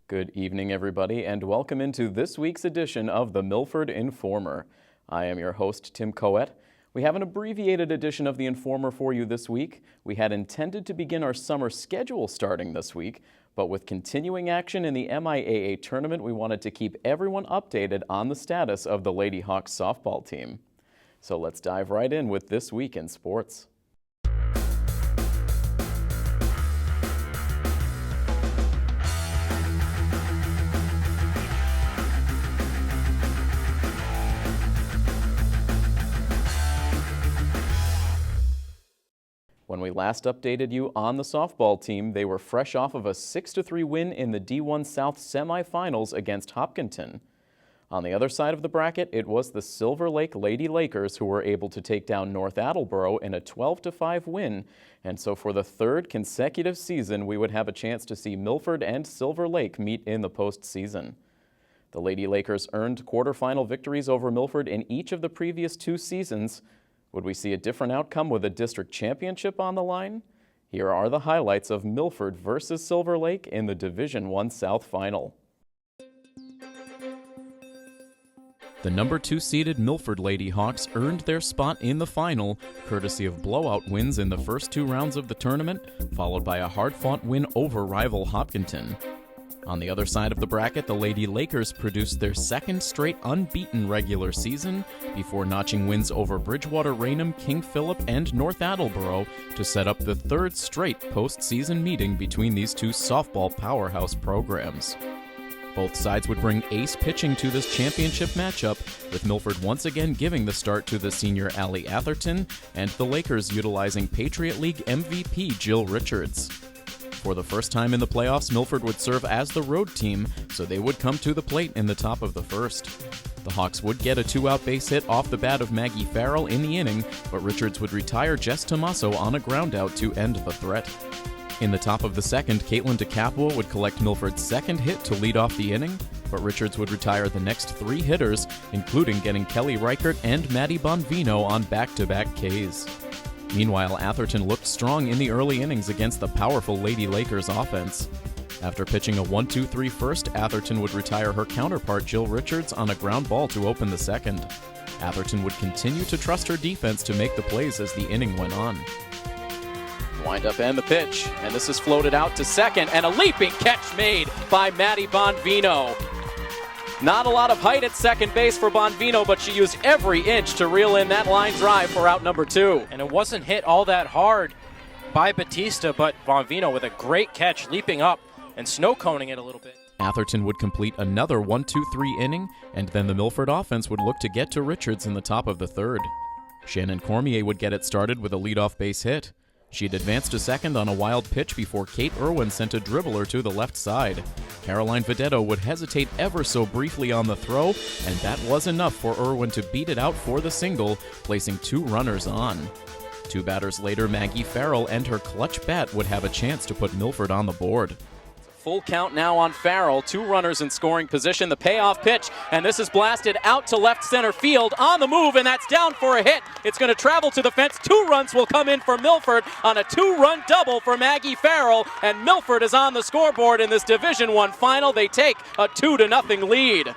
Good evening, everybody, and welcome into this week's edition of the Milford Informer. I am your host, Tim Coet. We have an abbreviated edition of the Informer for you this week. We had intended to begin our summer schedule starting this week, but with continuing action in the MIAA tournament, we wanted to keep everyone updated on the status of the Lady Hawks softball team. So let's dive right in with This Week in Sports. When we last updated you on the softball team, they were fresh off of a 6-3 win in the D1 South semifinals against Hopkinton. On the other side of the bracket, it was the Silver Lake Lady Lakers who were able to take down North Attleboro in a 12-5 win, and so for the third consecutive season, we would have a chance to see Milford and Silver Lake meet in the postseason. The Lady Lakers earned quarterfinal victories over Milford in each of the previous two seasons. Would we see a different outcome with a district championship on the line? Here are the highlights of Milford versus Silver Lake in the Division I South Final. The number 2 seeded Milford Lady Hawks earned their spot in the final, courtesy of blowout wins in the first 2 rounds of the tournament, followed by a hard-fought win over rival Hopkinton. On the other side of the bracket, the Lady Lakers produced their second straight unbeaten regular season before notching wins over Bridgewater Raynham, King Philip, and North Attleboro to set up the third straight postseason meeting between these two softball powerhouse programs. Both sides would bring ace pitching to this championship matchup, with Milford once again giving the start to the senior Allie Atherton, and the Lakers utilizing Patriot League MVP Jill Richards. For the first time in the playoffs, Milford would serve as the road team, so they would come to the plate in the top of the first. The Hawks would get a 2-out base hit off the bat of Maggie Farrell in the inning, but Richards would retire Jess Tomaso on a groundout to end the threat. In the top of the second, Caitlin DeCapua would collect Milford's second hit to lead off the inning, but Richards would retire the next 3 hitters, including getting Kelly Reichert and Maddie Bonvino on back-to-back Ks. Meanwhile, Atherton looked strong in the early innings against the powerful Lady Lakers offense. After pitching a 1-2-3 first, Atherton would retire her counterpart Jill Richards on a ground ball to open the second. Atherton would continue to trust her defense to make the plays as the inning went on. Wind up and the pitch, and this is floated out to second, and a leaping catch made by Maddie Bonvino. Not a lot of height at second base for Bonvino, but she used every inch to reel in that line drive for out number 2. And it wasn't hit all that hard by Batista, but Bonvino with a great catch, leaping up and snow coning it a little bit. Atherton would complete another 1-2-3 inning, and then the Milford offense would look to get to Richards in the top of the third. Shannon Cormier would get it started with a leadoff base hit. She'd advanced to second on a wild pitch before Kate Irwin sent a dribbler to the left side. Caroline Vedetto would hesitate ever so briefly on the throw, and that was enough for Irwin to beat it out for the single, placing 2 runners on. 2 batters later, Maggie Farrell and her clutch bat would have a chance to put Milford on the board. Full count now on Farrell, 2 runners in scoring position, the payoff pitch, and this is blasted out to left center field on the move, and that's down for a hit. It's going to travel to the fence. 2 runs will come in for Milford on a 2-run double for Maggie Farrell, and Milford is on the scoreboard in this Division I final. They take a 2-0 lead.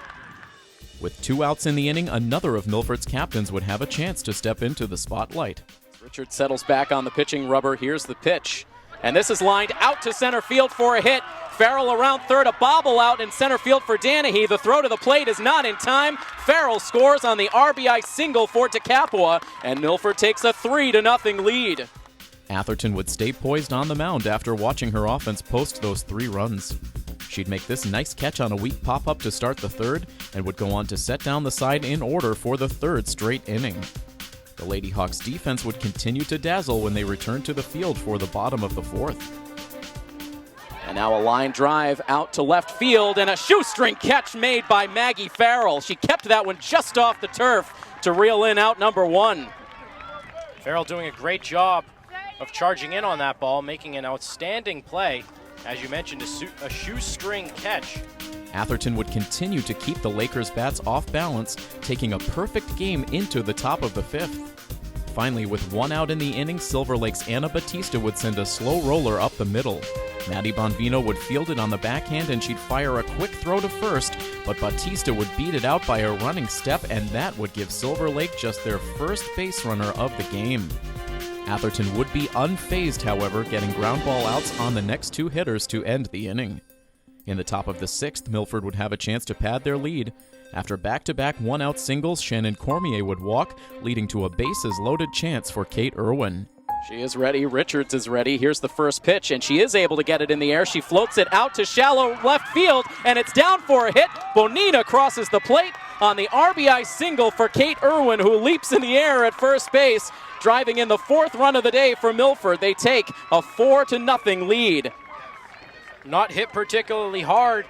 With 2 outs in the inning, another of Milford's captains would have a chance to step into the spotlight. Richard settles back on the pitching rubber. Here's the pitch. And this is lined out to center field for a hit. Farrell around third, a bobble out in center field for Danahy. The throw to the plate is not in time. Farrell scores on the RBI single for DeCapua, and Milford takes a 3-0 lead. Atherton would stay poised on the mound after watching her offense post those 3 runs. She'd make this nice catch on a weak pop-up to start the third, and would go on to set down the side in order for the 3rd straight inning. The Lady Hawks defense would continue to dazzle when they returned to the field for the bottom of the 4th. And now a line drive out to left field, and a shoestring catch made by Maggie Farrell. She kept that one just off the turf to reel in out number 1. Farrell doing a great job of charging in on that ball, making an outstanding play. As you mentioned, a shoestring catch. Atherton would continue to keep the Lakers' bats off balance, taking a perfect game into the top of the 5th. Finally, with 1 out in the inning, Silver Lake's Anna Batista would send a slow roller up the middle. Maddie Bonvino would field it on the backhand and she'd fire a quick throw to first, but Bautista would beat it out by a running step, and that would give Silver Lake just their first base runner of the game. Atherton would be unfazed, however, getting ground ball outs on the next two hitters to end the inning. In the top of the sixth, Milford would have a chance to pad their lead. After back-to-back one-out singles, Shannon Cormier would walk, leading to a bases-loaded chance for Kate Irwin. She is ready. Richards is ready. Here's the first pitch, and she is able to get it in the air. She floats it out to shallow left field, and it's down for a hit. Bonina crosses the plate on the RBI single for Kate Irwin, who leaps in the air at first base, driving in the fourth run of the day for Milford. They take a 4-0 lead. Not hit particularly hard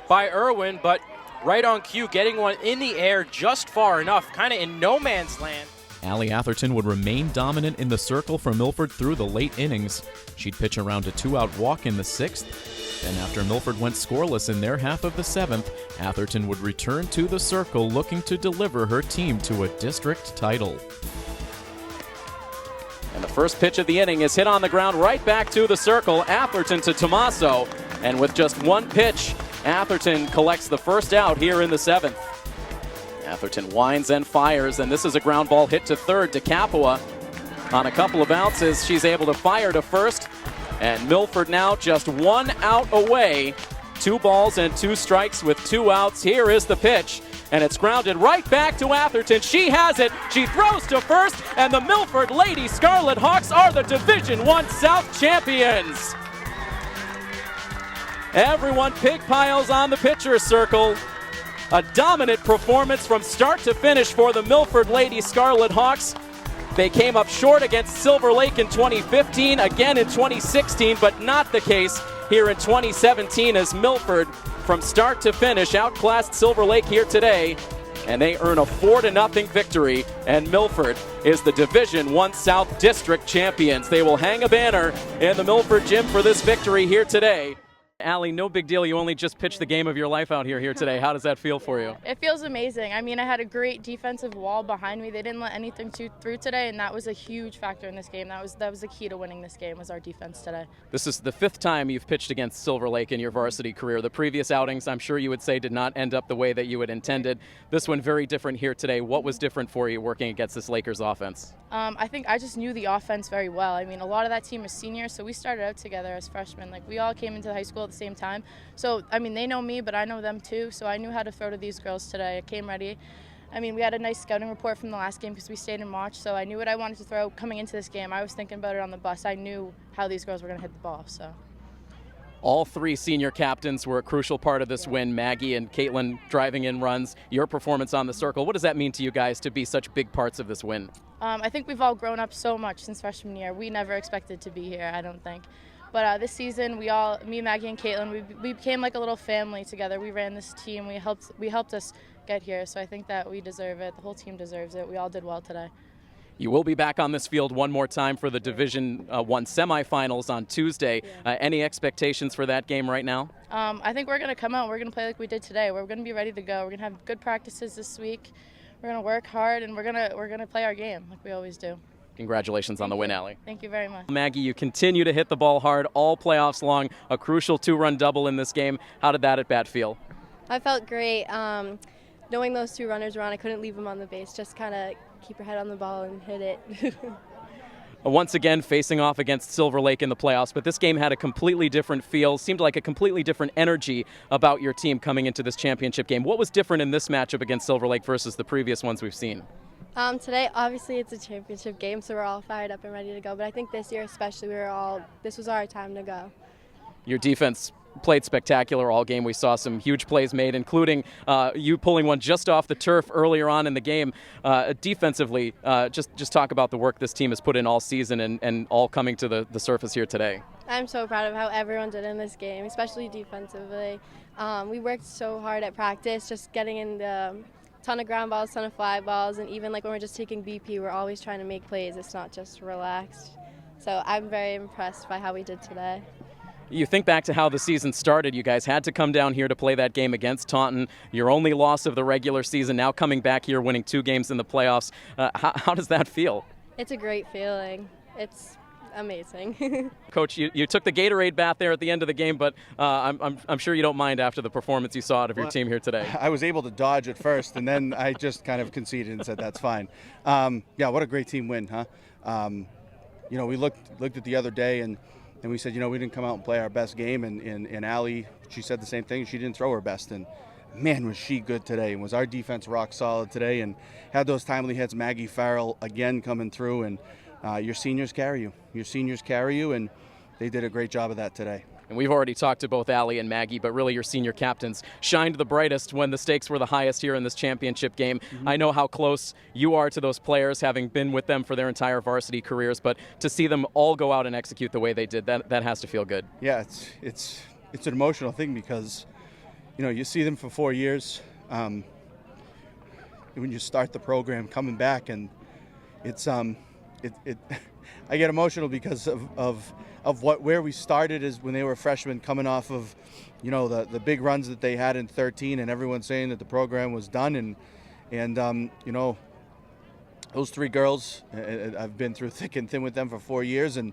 by Irwin, but right on cue, getting one in the air just far enough, kind of in no man's land. Allie Atherton would remain dominant in the circle for Milford through the late innings. She'd pitch around a two-out walk in the sixth. Then after Milford went scoreless in their half of the seventh, Atherton would return to the circle looking to deliver her team to a district title. And the first pitch of the inning is hit on the ground right back to the circle. Atherton to Tommaso. And with just one pitch, Atherton collects the first out here in the seventh. Atherton winds and fires, and this is a ground ball hit to third to Capua. On a couple of bounces, she's able to fire to first. And Milford now just 1 out away. 2 balls and 2 strikes with 2 outs. Here is the pitch. And it's grounded right back to Atherton. She has it. She throws to first, and the Milford Lady Scarlet Hawks are the Division I South champions. Everyone pig piles on the pitcher's circle. A dominant performance from start to finish for the Milford Lady Scarlet Hawks. They came up short against Silver Lake in 2015, again in 2016, but not the case here in 2017 as Milford, from start to finish, outclassed Silver Lake here today, and they earn a 4-0 victory, and Milford is the Division I South District champions. They will hang a banner in the Milford Gym for this victory here today. Allie, no big deal. You only just pitched the game of your life out here today. How does that feel for you? It feels amazing. I mean, I had a great defensive wall behind me. They didn't let anything through today, and that was a huge factor in this game. That was the key to winning this game, was our defense today. This is the 5th time you've pitched against Silver Lake in your varsity career. The previous outings, I'm sure you would say, did not end up the way that you had intended. This one very different here today. What was different for you working against this Lakers offense? I think I just knew the offense very well. I mean, a lot of that team is seniors, so we started out together as freshmen. Like, we all came into high school at the same time. So, I mean, they know me, but I know them too. So I knew how to throw to these girls today. I came ready. I mean, we had a nice scouting report from the last game because we stayed and watched. So I knew what I wanted to throw coming into this game. I was thinking about it on the bus. I knew how these girls were going to hit the ball. So. All 3 senior captains were a crucial part of this win. Maggie and Caitlin driving in runs. Your performance on the circle. What does that mean to you guys to be such big parts of this win? I think we've all grown up so much since freshman year. We never expected to be here, I don't think. But this season, me, Maggie, and Caitlin, we became like a little family together. We ran this team. We helped us get here. So I think that we deserve it. The whole team deserves it. We all did well today. You will be back on this field one more time for the Division I semifinals on Tuesday. Yeah. Any expectations for that game right now? I think we're going to come out. We're going to play like we did today. We're going to be ready to go. We're going to have good practices this week. We're going to work hard, and we're going to play our game like we always do. Congratulations on the win, Allie. Thank you very much. Maggie, you continue to hit the ball hard all playoffs long. A crucial 2-run double in this game. How did that at bat feel? I felt great. Knowing those 2 runners were on, I couldn't leave them on the base. Just kind of keep your head on the ball and hit it. Once again, facing off against Silver Lake in the playoffs, but this game had a completely different feel, seemed like a completely different energy about your team coming into this championship game. What was different in this matchup against Silver Lake versus the previous ones we've seen? Today, obviously, it's a championship game, so we're all fired up and ready to go. But I think this year especially, this was our time to go. Your defense played spectacular all game. We saw some huge plays made, including you pulling one just off the turf earlier on in the game. Defensively, just talk about the work this team has put in all season and all coming to the surface here today. I'm so proud of how everyone did in this game, especially defensively. We worked so hard at practice, just getting in the ton of ground balls, ton of fly balls, and even like when we're just taking BP, we're always trying to make plays. It's not just relaxed. So I'm very impressed by how we did today. You think back to how the season started. You guys had to come down here to play that game against Taunton. Your only loss of the regular season, now coming back here, winning 2 games in the playoffs. How does that feel? It's a great feeling. amazing. Coach, you took the Gatorade bath there at the end of the game, but I'm sure you don't mind after the performance you saw out of your team here today. I was able to dodge at first, and then I just kind of conceded and said that's fine. Yeah, what a great team win, huh? We looked at the other day, and we said, we didn't come out and play our best game, and Allie, she said the same thing. She didn't throw her best, and man, was she good today, and was our defense rock solid today, and had those timely hits. Maggie Farrell again coming through, and your seniors carry you. Your seniors carry you, and they did a great job of that today. And we've already talked to both Allie and Maggie, but really your senior captains shined the brightest when the stakes were the highest here in this championship game. Mm-hmm. I know how close you are to those players, having been with them for their entire varsity careers, but to see them all go out and execute the way they did, that has to feel good. Yeah, it's an emotional thing because, you see them for 4 years. When you start the program coming back, and it's I get emotional because of where we started is when they were freshmen, coming off of the big runs that they had in 13, and everyone saying that the program was done, and those three girls, I've been through thick and thin with them for 4 years, and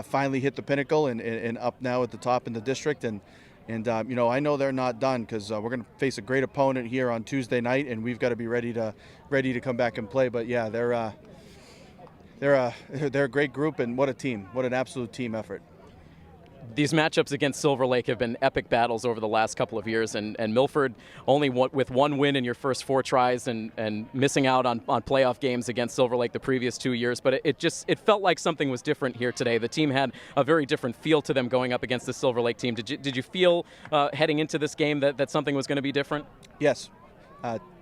finally hit the pinnacle and up now at the top in the district, and I know they're not done because we're going to face a great opponent here on Tuesday night, and we've got to be ready to come back and play. But yeah, they're a great group, and what a team! What an absolute team effort. These matchups against Silver Lake have been epic battles over the last couple of years, and Milford only with one win in your first 4 tries and missing out on playoff games against Silver Lake the previous 2 years, but it felt like something was different here today. The team had a very different feel to them going up against the Silver Lake team. Did you feel heading into this game that something was going to be different? Yes.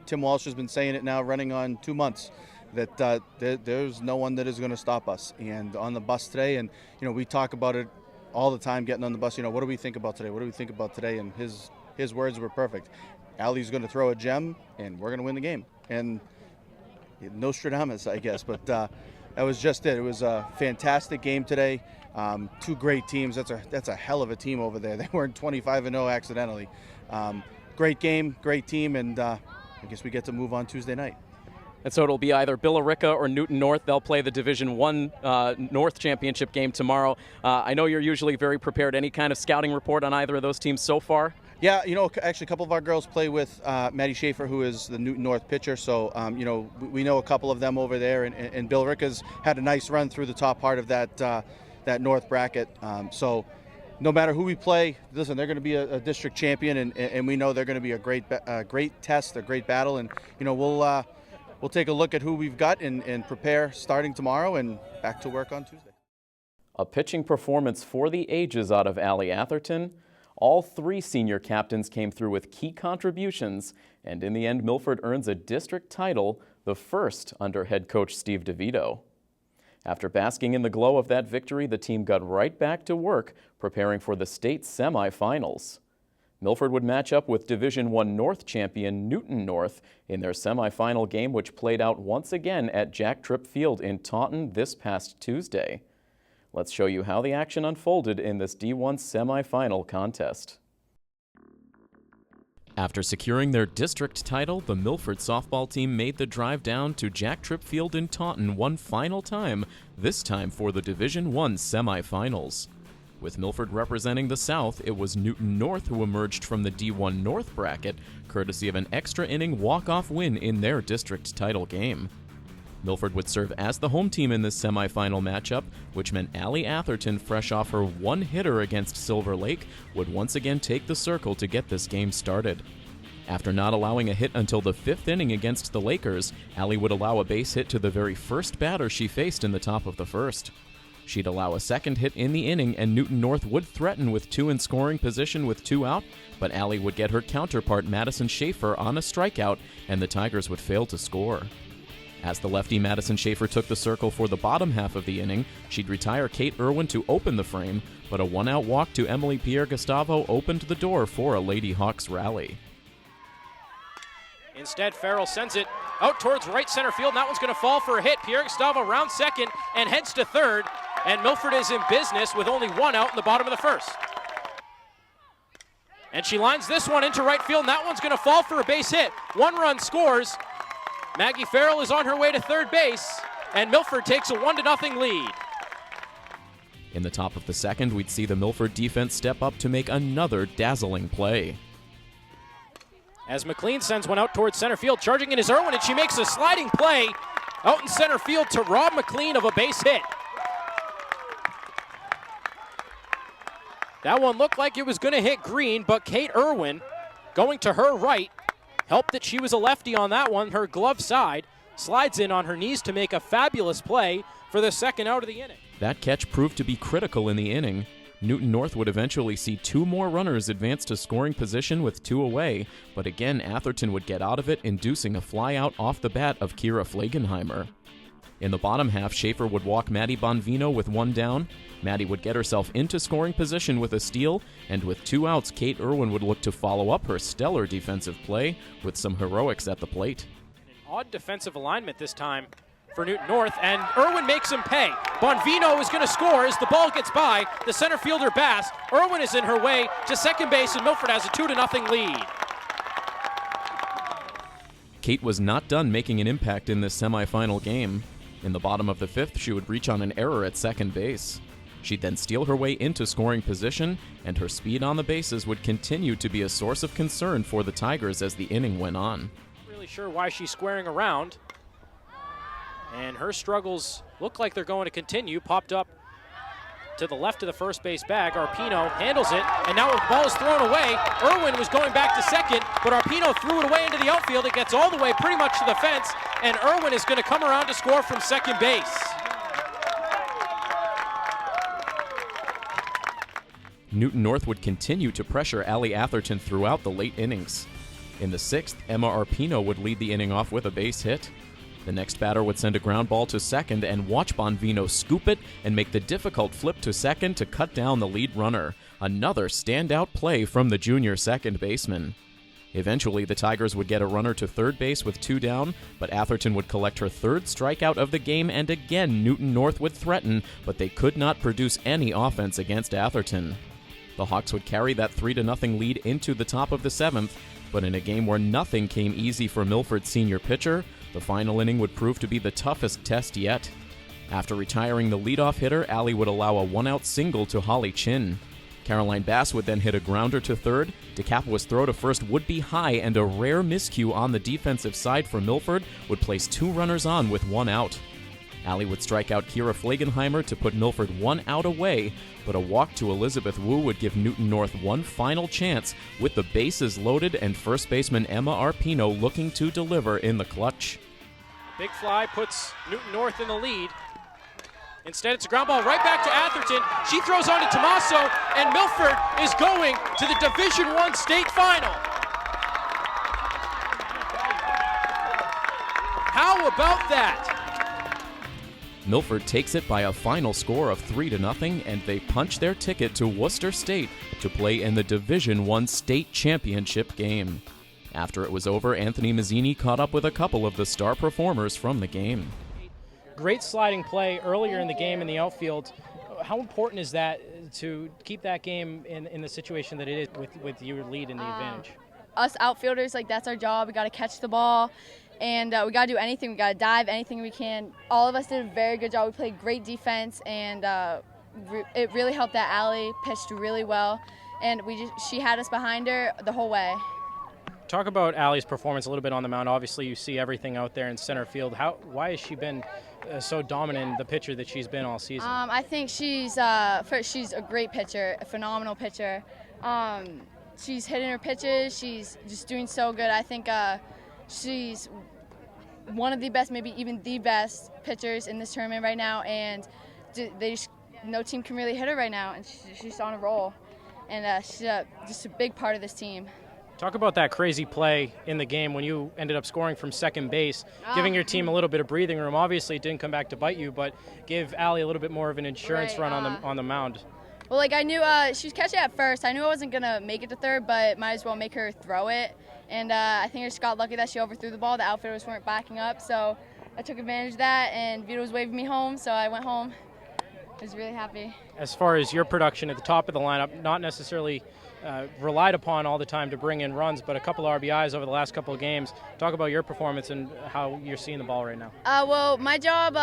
Tim Walsh has been saying it now running on 2 months, that there's no one that is going to stop us. And on the bus today, and we talk about it all the time getting on the bus, what do we think about today? What do we think about today? And his words were perfect. Allie's going to throw a gem, and we're going to win the game. And Nostradamus, I guess, but that was just it. It was a fantastic game today. 2 great teams. That's a hell of a team over there. They weren't 25-0 accidentally. Great game, great team, and I guess we get to move on Tuesday night. And so it'll be either Billerica or Newton North. They'll play the Division I North Championship game tomorrow. I know you're usually very prepared. Any kind of scouting report on either of those teams so far? Yeah, actually a couple of our girls play with Maddie Schaefer, who is the Newton North pitcher. So, we know a couple of them over there. And Billerica's had a nice run through the top part of that North bracket. So no matter who we play, listen, they're going to be a district champion, and we know they're going to be a great test, a great battle. And, we'll take a look at who we've got and prepare starting tomorrow and back to work on Tuesday. A pitching performance for the ages out of Allie Atherton. All 3 senior captains came through with key contributions, and in the end, Milford earns a district title, the first under head coach Steve DeVito. After basking in the glow of that victory, the team got right back to work preparing for the state semifinals. Milford would match up with Division I North champion Newton North in their semifinal game, which played out once again at Jack Tripp Field in Taunton this past Tuesday. Let's show you how the action unfolded in this D1 semifinal contest. After securing their district title, the Milford softball team made the drive down to Jack Tripp Field in Taunton one final time, this time for the Division I semifinals. With Milford representing the South, it was Newton North who emerged from the D1 North bracket, courtesy of an extra-inning walk-off win in their district title game. Milford would serve as the home team in this semifinal matchup, which meant Allie Atherton, fresh off her one-hitter against Silver Lake, would once again take the circle to get this game started. After not allowing a hit until the 5th inning against the Lakers, Allie would allow a base hit to the very first batter she faced in the top of the first. She'd allow a second hit in the inning, and Newton North would threaten with 2 in scoring position with 2 out, but Allie would get her counterpart Madison Schaefer on a strikeout, and the Tigers would fail to score. As the lefty Madison Schaefer took the circle for the bottom half of the inning, she'd retire Kate Irwin to open the frame, but a 1-out walk to Emily Pierre Gustavo opened the door for a Lady Hawks rally. Instead, Farrell sends it out towards right center field, and that one's going to fall for a hit. Pierre Gustavo rounds second and heads to third, and Milford is in business with only 1 out in the bottom of the first. And she lines this one into right field, and that one's going to fall for a base hit. 1 run scores. Maggie Farrell is on her way to third base, and Milford takes a 1-0 lead. In the top of the second, we'd see the Milford defense step up to make another dazzling play. As McLean sends one out towards center field, charging in is Irwin, and she makes a sliding play out in center field to rob McLean of a base hit. That one looked like it was going to hit green, but Kate Irwin, going to her right, helped that she was a lefty on that one, her glove side, slides in on her knees to make a fabulous play for the second out of the inning. That catch proved to be critical in the inning. Newton North would eventually see 2 more runners advance to scoring position with 2 away, but again Atherton would get out of it, inducing a flyout off the bat of Kira Flagenheimer. In the bottom half, Schaefer would walk Maddie Bonvino with 1 down. Maddie would get herself into scoring position with a steal, and with 2 outs, Kate Irwin would look to follow up her stellar defensive play with some heroics at the plate. An odd defensive alignment this time for Newton North, and Irwin makes him pay. Bonvino is going to score as the ball gets by the center fielder Bass. Irwin is in her way to second base, and Milford has a 2-0 lead. Kate was not done making an impact in this semifinal game. In the bottom of the 5th, she would reach on an error at second base. She'd then steal her way into scoring position, and her speed on the bases would continue to be a source of concern for the Tigers as the inning went on. Really sure why she's squaring around, and her struggles look like they're going to continue. Popped up to the left of the first base bag. Arpino handles it, and now the ball is thrown away. Irwin was going back to second, but Arpino threw it away into the outfield. It gets all the way pretty much to the fence, and Irwin is going to come around to score from second base. Newton North would continue to pressure Allie Atherton throughout the late innings. In the 6th, Emma Arpino would lead the inning off with a base hit. The next batter would send a ground ball to second and watch Bonvino scoop it and make the difficult flip to second to cut down the lead runner. Another standout play from the junior second baseman. Eventually, the Tigers would get a runner to third base with 2 down, but Atherton would collect her 3rd strikeout of the game, and again Newton North would threaten, but they could not produce any offense against Atherton. The Hawks would carry that 3-0 lead into the top of the 7th, but in a game where nothing came easy for Milford's senior pitcher, the final inning would prove to be the toughest test yet. After retiring the leadoff hitter, Allie would allow a 1-out single to Holly Chin. Caroline Bass would then hit a grounder to third. DeCapo's throw to first would be high, and a rare miscue on the defensive side for Milford would place 2 runners on with 1 out. Allie would strike out Kira Flagenheimer to put Milford 1 out away, but a walk to Elizabeth Wu would give Newton North one final chance with the bases loaded and first baseman Emma Arpino looking to deliver in the clutch. Big fly puts Newton North in the lead. Instead, it's a ground ball right back to Atherton. She throws on to Tommaso, and Milford is going to the Division I state final. How about that? Milford takes it by a final score of 3-0, and they punch their ticket to Worcester State to play in the Division I state championship game. After it was over, Anthony Mazzini caught up with a couple of the star performers from the game. Great sliding play earlier in the game in the outfield. How important is that to keep that game in the situation that it is with your lead and the advantage? Us outfielders, that's our job. We got to catch the ball, and we got to do anything. We got to dive, anything we can. All of us did a very good job. We played great defense, and it really helped that Allie pitched really well, and she had us behind her the whole way. Talk about Allie's performance a little bit on the mound. Obviously, you see everything out there in center field. Why has she been so dominant, the pitcher that she's been all season? I think she's a great pitcher, a phenomenal pitcher. She's hitting her pitches. She's just doing so good. I think she's one of the best, maybe even the best pitchers in this tournament right now. And no team can really hit her right now, and she's on a roll. And she's just a big part of this team. Talk about that crazy play in the game when you ended up scoring from second base, giving your team a little bit of breathing room. Obviously, it didn't come back to bite you, but give Allie a little bit more of an insurance run on the mound. Well, I knew she was catching at first. I knew I wasn't going to make it to third, but might as well make her throw it. And I think I just got lucky that she overthrew the ball. The outfielders weren't backing up, so I took advantage of that, and Vito was waving me home, so I went home. I was really happy. As far as your production at the top of the lineup, not necessarily relied upon all the time to bring in runs, but a couple of RBIs over the last couple of games. Talk about your performance and how you're seeing the ball right now. Well, my job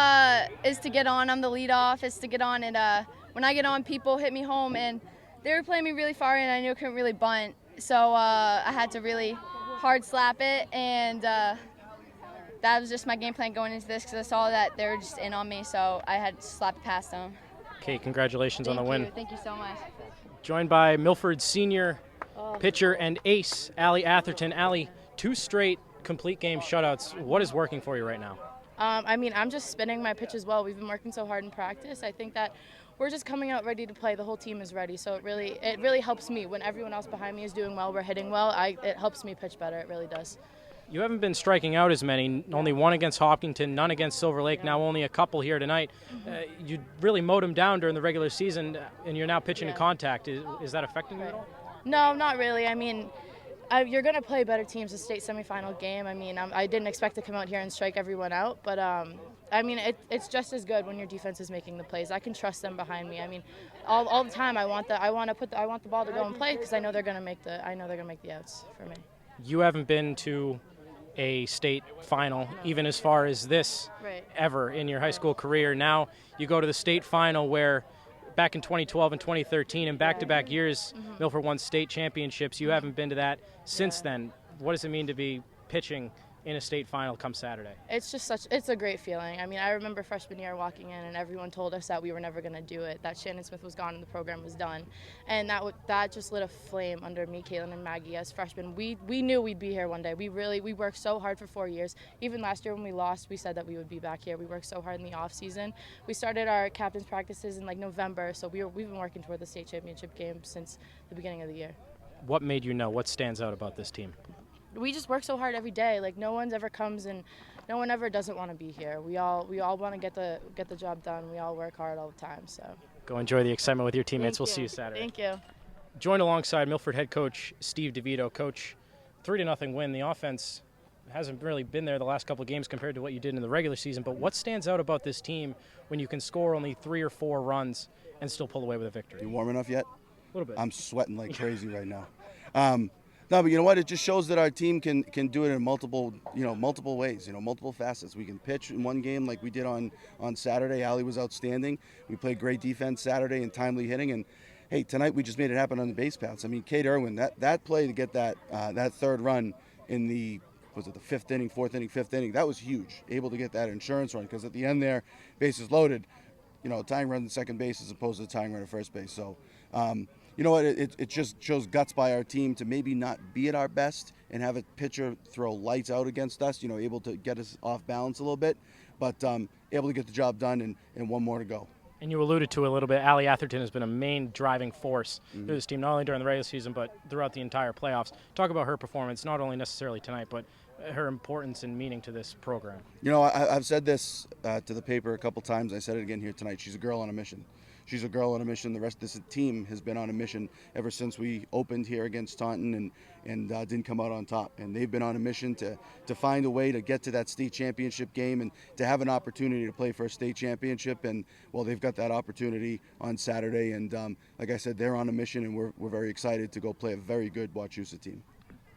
is to get on. I'm the leadoff, is to get on and when I get on, people hit me home, and they were playing me really far, and I knew I couldn't really bunt. So I had to really hard slap it, and that was just my game plan going into this because I saw that they were just in on me, so I had to slap it past them. Kate, congratulations on the win. Thank you so much. Joined by Milford senior pitcher and ace, Allie Atherton. Allie, 2 straight complete game shutouts. What is working for you right now? I mean, I'm just spinning my pitch as well. We've been working so hard in practice. I think that we're just coming out ready to play. The whole team is ready, so it really helps me when everyone else behind me is doing well. We're hitting well. It helps me pitch better. It really does. You haven't been striking out as many. Only 1 against Hopkinton, none against Silver Lake. Now only a couple here tonight. You really mowed them down during the regular season, and you're now pitching to contact. Is that affecting you at all? No, not really. I mean, you're going to play better teams a state semifinal game. I mean, I didn't expect to come out here and strike everyone out, but I mean, it's just as good when your defense is making the plays. I can trust them behind me. I mean, all the time I want the ball to go and play because I know they're going to make the outs for me. You haven't been to a state final, even as far as this ever in your high school career. Now you go to the state final where back in 2012 and 2013 and back-to-back years, Milford won state championships. You haven't been to that since then. What does it mean to be pitching in a state final come Saturday? It's a great feeling. I mean, I remember freshman year walking in and everyone told us that we were never going to do it, that Shannon Smith was gone and the program was done. And that just lit a flame under me, Caitlin, and Maggie as freshmen. We knew we'd be here one day. We worked so hard for 4 years. Even last year when we lost, we said that we would be back here. We worked so hard in the off season. We started our captain's practices in November, so we've been working toward the state championship game since the beginning of the year. What made you know? What stands out about this team? We just work so hard every day. No one ever comes and no one ever doesn't want to be here. We all want to get the job done. We all work hard all the time. So go enjoy the excitement with your teammates. We'll see you Saturday. Thank you. Joined alongside Milford head coach Steve DeVito. Coach, 3-0 win. The offense hasn't really been there the last couple of games compared to what you did in the regular season. But what stands out about this team when you can score only 3 or 4 runs and still pull away with a victory? You warm enough yet? A little bit. I'm sweating like crazy right now. No, but you know what? It just shows that our team can do it in multiple ways, multiple facets. We can pitch in one game like we did on Saturday. Allie was outstanding. We played great defense Saturday and timely hitting. And, hey, tonight we just made it happen on the base paths. I mean, Kate Irwin, that play to get that 3rd run in the 5th inning, 4th inning, 5th inning, that was huge. Able to get that insurance run because at the end there, bases loaded, tying run at second base as opposed to tying run at first base. So, you know what, it just shows guts by our team to maybe not be at our best and have a pitcher throw lights out against us, able to get us off balance a little bit, but able to get the job done and 1 more to go. And you alluded to it a little bit, Allie Atherton has been a main driving force through this team, not only during the regular season, but throughout the entire playoffs. Talk about her performance, not only necessarily tonight, but her importance and meaning to this program. I've said this to the paper a couple times. I said it again here tonight. She's a girl on a mission. She's a girl on a mission. The rest of this team has been on a mission ever since we opened here against Taunton and didn't come out on top. And they've been on a mission to find a way to get to that state championship game and to have an opportunity to play for a state championship. And, well, they've got that opportunity on Saturday. And, like I said, they're on a mission, and we're very excited to go play a very good Wachusett team.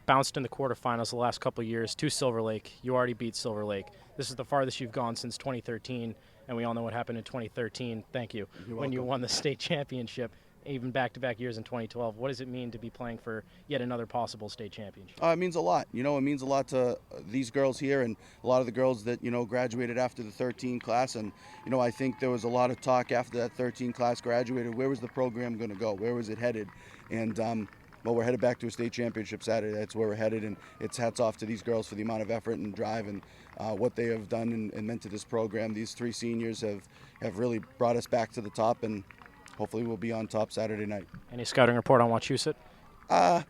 Bounced in the quarterfinals the last couple of years to Silver Lake. You already beat Silver Lake. This is the farthest you've gone since 2013. And we all know what happened in 2013. Thank you. When you won the state championship, even back-to-back years in 2012. What does it mean to be playing for yet another possible state championship? It means a lot. It means a lot to these girls here and a lot of the girls that, graduated after the 13 class. And, I think there was a lot of talk after that 13 class graduated. Where was the program going to go? Where was it headed? And, well, we're headed back to a state championship Saturday. That's where we're headed, and it's hats off to these girls for the amount of effort and drive and what they have done and meant to this program. These 3 seniors have really brought us back to the top, and hopefully we'll be on top Saturday night. Any scouting report on Wachusett? I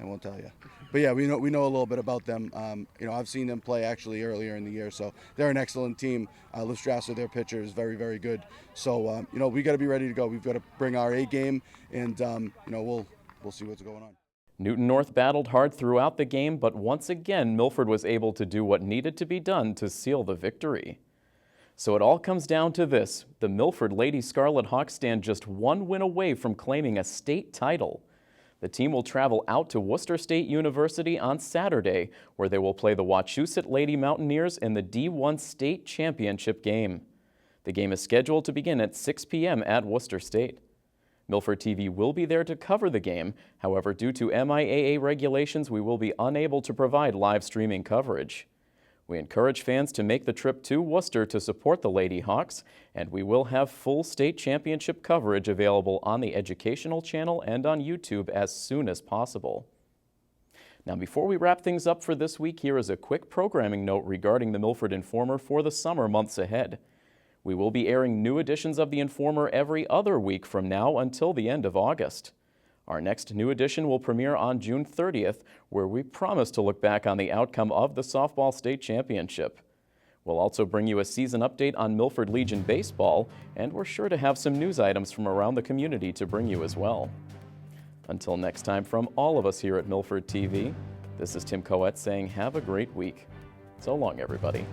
won't tell you. But yeah, we know a little bit about them. I've seen them play actually earlier in the year, so they're an excellent team. Liv Strasser, their pitcher, is very, very good. So we got to be ready to go. We've got to bring our A game, and we'll see what's going on. Newton North battled hard throughout the game, but once again, Milford was able to do what needed to be done to seal the victory. So it all comes down to this. The Milford Lady Scarlet Hawks stand just 1 win away from claiming a state title. The team will travel out to Worcester State University on Saturday, where they will play the Wachusett Lady Mountaineers in the D1 State Championship game. The game is scheduled to begin at 6 p.m. at Worcester State. Milford TV will be there to cover the game. However, due to MIAA regulations, we will be unable to provide live streaming coverage. We encourage fans to make the trip to Worcester to support the Lady Hawks, and we will have full state championship coverage available on the educational channel and on YouTube as soon as possible. Now, before we wrap things up for this week, here is a quick programming note regarding the Milford Informer for the summer months ahead. We will be airing new editions of the Informer every other week from now until the end of August. Our next new edition will premiere on June 30th, where we promise to look back on the outcome of the Softball State Championship. We'll also bring you a season update on Milford Legion baseball, and we're sure to have some news items from around the community to bring you as well. Until next time, from all of us here at Milford TV, this is Tim Coette saying have a great week. So long, everybody.